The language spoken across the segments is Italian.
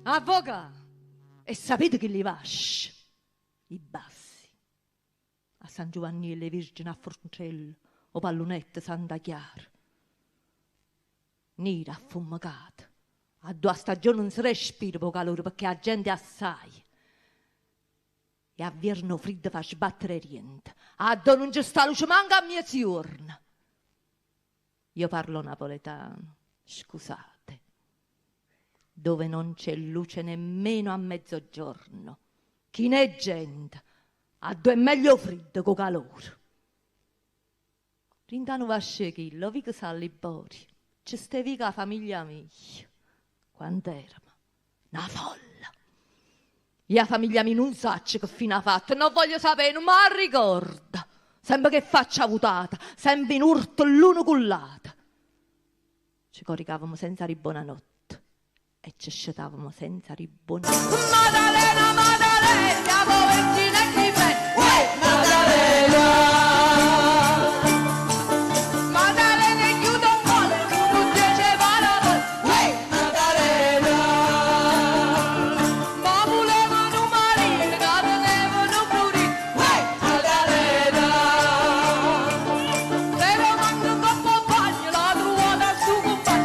Avvoca! E sapete che li vasci? I bassi. A San Giovanni e le Vergini a Forcello, o Pallonette Santa Chiara. Nera affumicata. A 2 stagioni non si respira per calore perché la gente è assai. E a Vierno freddo fa sbattere niente. A dove non c'è sta luce manca a mezzogiorno. Io parlo napoletano, scusate. Dove non c'è luce nemmeno a mezzogiorno. Chi ne è gente? A 2 è meglio freddo con calore. Rintano vasce che lo vico sa Libori. Ci stevi con la famiglia mia. Quando eravamo? Una folla. Io la famiglia mia non sa che fine ha fatto. Non voglio sapere, non mi ricorda. Sempre che faccia votata. Sempre in urto l'uno con l'altro. Ci coricavamo senza buonanotte. E ci scetavamo senza ribbonare. Maddalena, Maddalena, poverina chi me. Maddalena, Maddalena chiude un po', non piaceva la voce. Maddalena, ma volevano marire, che tenevano pure. Maddalena, se lo mando con compagno, la trovata al suo compagno.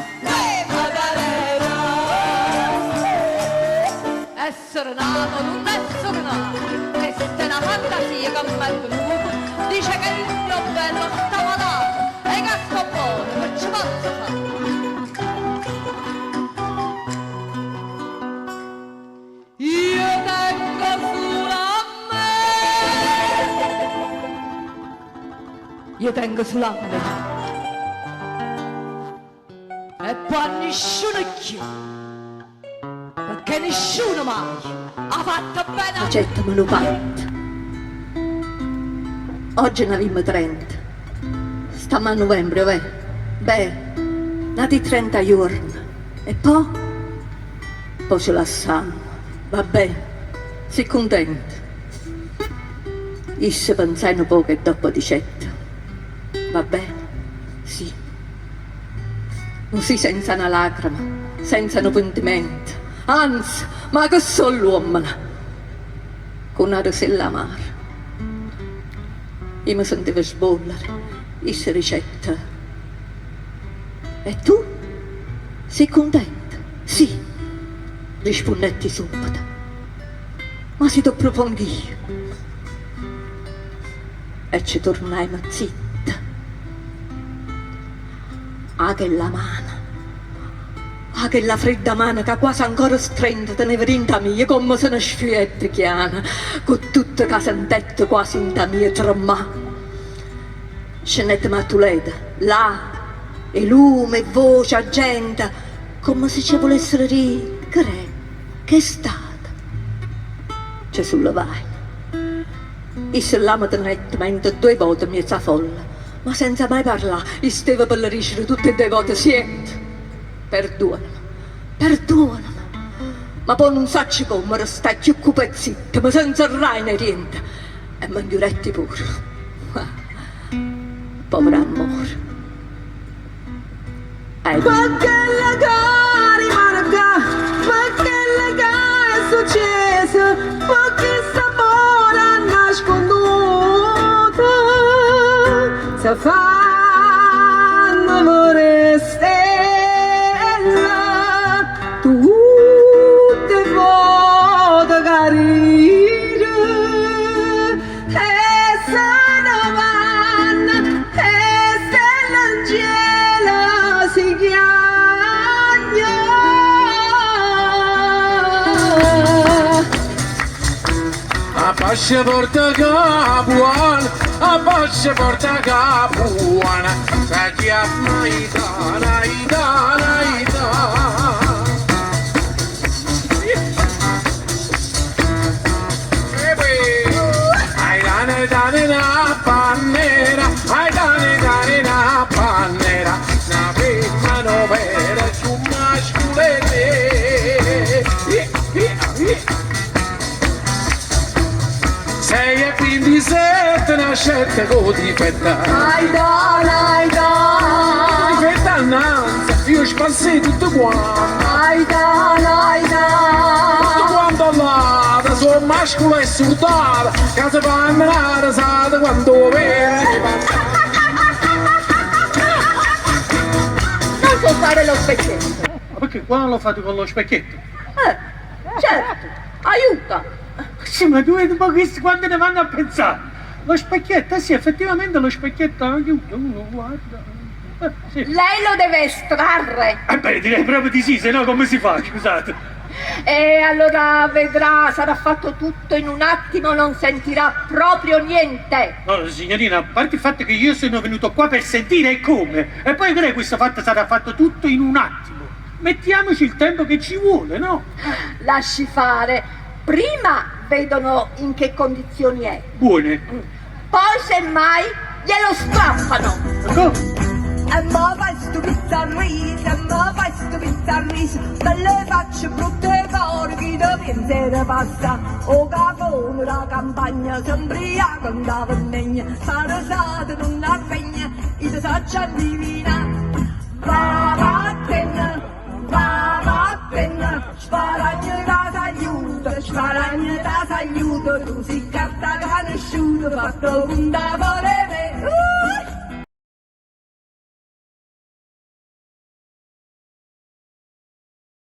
Essere nato, non essere nato, questa è una fantasia che mi è venuta. Dice che il mio bello stava dato e che sto buono, che ci posso fare? Io tengo sulla me. Io tengo sulla me. E poi nessuno più. Che nessuno mai ha fatto bene. Accettami lo fatto. Oggi ne abbiamo 30. Stiamo a novembre, beh. Beh, nati 30 giorni. E poi ce la sanno. Va bene, sei contento. Io pensai un po' che dopo 17. Va bene, sì. Non si senza una lacrima, senza un pentimento. Anzi, ma che sono l'uomo? Con una rosella amara. Io mi sentivo sbollere, questa ricetta. E tu? Sei contenta? Sì, rispondetti subito. Ma si ti propongo io. E ci tornai zitta. Ah, che la mano. Ah, che la fredda mano che quasi ancora strenta teneva in ta mia come se una sfietta chiana, con tutte che sentette quasi in ta mia tremà. Scenette Mattuleda, là, e lume, e voce, a gente, come se ci volessero dire, che è stata? Ci sollevai. E se l'amo tenette mentre 2 volte mezza folla, ma senza mai parlare, e stava per ricere tutte e 2 volte, siete. Perdonami, ma poi non sacci come restai più cupezzitto, ma senza rai né niente, e mi ingiuretti pure. Povero amore. Perché la cari marca, perché la cara è successa, perché sapore nasconduto, se fanno amore stella. Tutte volte carine e se ne vanno e se l'angelo si chiagna. A pasce porta capuana, a pasce porta capuana, sa chiama Itana, Itana, Itana. Dane na pannera, ai dane na pannera, na prima novera su masculete. Sei e 27 nascette con di fetta. Ai dana, Di fetta annanza, io spassai tutto quanto. ai dana, mascolo e surdata, che si fa ammenare, sa quando viene. Non so fare lo specchietto. Ma perché qua non lo fate con lo specchietto? Certo, aiuta. Sì, ma ma questi quando ne vanno a pensare? Lo specchietto, sì, effettivamente lo specchietto aiuta, uno guarda. Sì. Lei lo deve estrarre. Beh, direi proprio di sì, se no come si fa, scusate? E allora vedrà, sarà fatto tutto in un attimo, non sentirà proprio niente. No, signorina, a parte il fatto che io sono venuto qua per sentire e come, e poi che questo fatto sarà fatto tutto in un attimo. Mettiamoci il tempo che ci vuole, no? Lasci fare. Prima vedono in che condizioni è. Buone. Poi semmai glielo strappano. Ecco. E mo fai sto pizzarriso, e mo fai sto pizzarriso, belle facce brutte fuori, chi da pensiero passa, o capone la campagna, sempre ubriaco andava in legna, sarasate non appegna, i tesaccia divina, va vattene, sparagno da s'aiuto, tu si carta che nessuno, fatto punta fuori